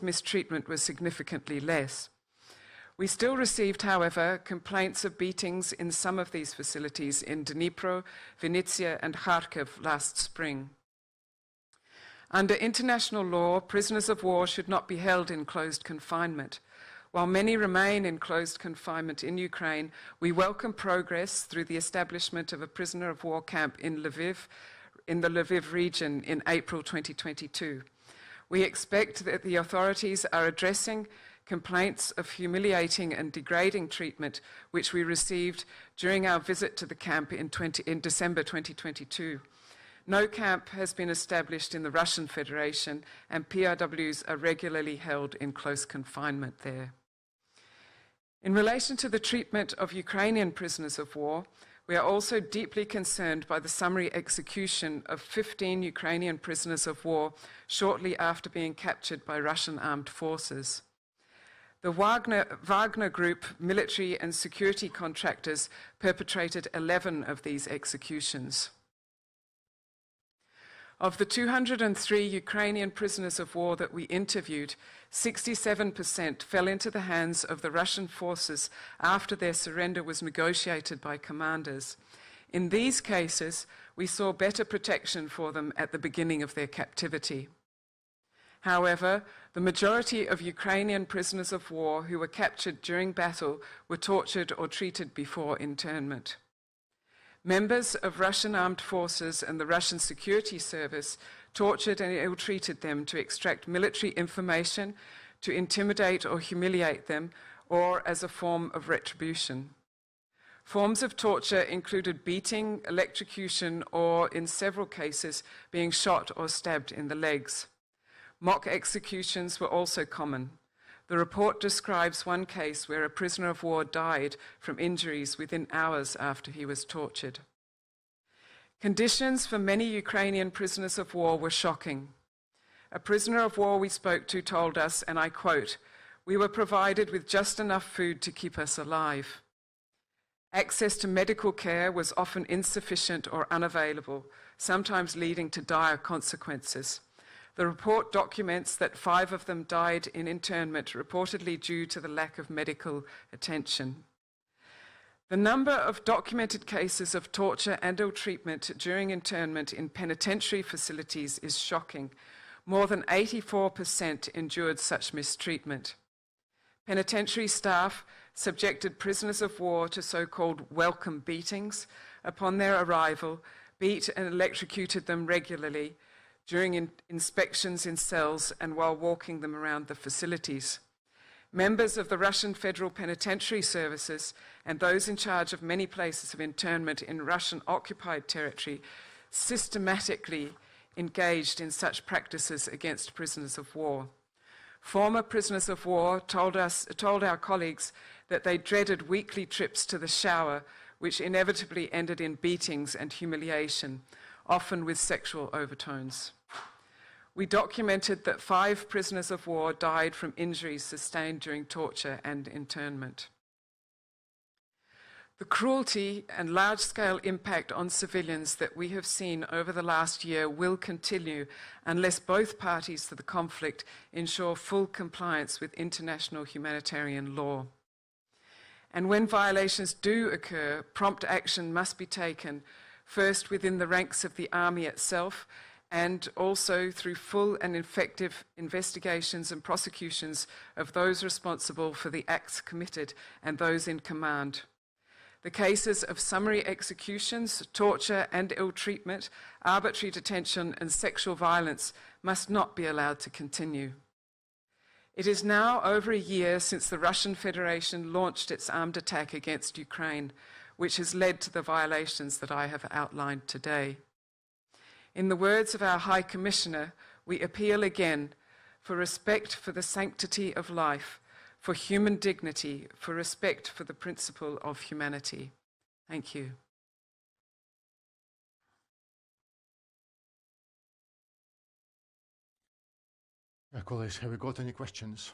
mistreatment were significantly less. We still received, however, complaints of beatings in some of these facilities in Dnipro, Vinnytsia, and Kharkiv last spring. Under international law, prisoners of war should not be held in closed confinement. While many remain in closed confinement in Ukraine, we welcome progress through the establishment of a prisoner of war camp in Lviv, in the Lviv region in April 2022. We expect that the authorities are addressing complaints of humiliating and degrading treatment which we received during our visit to the camp in December 2022. No camp has been established in the Russian Federation, and PRWs are regularly held in close confinement there. In relation to the treatment of Ukrainian prisoners of war, we are also deeply concerned by the summary execution of 15 Ukrainian prisoners of war shortly after being captured by Russian armed forces. The Wagner Group military and security contractors perpetrated 11 of these executions. Of the 203 Ukrainian prisoners of war that we interviewed, 67% fell into the hands of the Russian forces after their surrender was negotiated by commanders. In these cases, we saw better protection for them at the beginning of their captivity. However, the majority of Ukrainian prisoners of war who were captured during battle were tortured or treated before internment. Members of Russian armed forces and the Russian security service tortured and ill-treated them to extract military information, to intimidate or humiliate them, or as a form of retribution. Forms of torture included beating, electrocution, or, in several cases, being shot or stabbed in the legs. Mock executions were also common. The report describes one case where a prisoner of war died from injuries within hours after he was tortured. Conditions for many Ukrainian prisoners of war were shocking. A prisoner of war we spoke to told us, and I quote, "We were provided with just enough food to keep us alive. Access to medical care was often insufficient or unavailable, sometimes leading to dire consequences. The report documents that 5 of them died in internment, reportedly due to the lack of medical attention." The number of documented cases of torture and ill-treatment during internment in penitentiary facilities is shocking. More than 84% endured such mistreatment. Penitentiary staff subjected prisoners of war to so-called welcome beatings upon their arrival, beat and electrocuted them regularly during inspections in cells and while walking them around the facilities. Members of the Russian Federal Penitentiary Services and those in charge of many places of internment in Russian-occupied territory systematically engaged in such practices against prisoners of war. Former prisoners of war told our colleagues that they dreaded weekly trips to the shower, which inevitably ended in beatings and humiliation, often with sexual overtones. We documented that 5 prisoners of war died from injuries sustained during torture and internment. The cruelty and large-scale impact on civilians that we have seen over the last year will continue unless both parties to the conflict ensure full compliance with international humanitarian law. And when violations do occur, prompt action must be taken, first within the ranks of the army itself, and also through full and effective investigations and prosecutions of those responsible for the acts committed and those in command. The cases of summary executions, torture and ill-treatment, arbitrary detention and sexual violence must not be allowed to continue. It is now over a year since the Russian Federation launched its armed attack against Ukraine, which has led to the violations that I have outlined today. In the words of our High Commissioner, we appeal again for respect for the sanctity of life, for human dignity, for respect for the principle of humanity. Thank you. Colleagues, have we got any questions?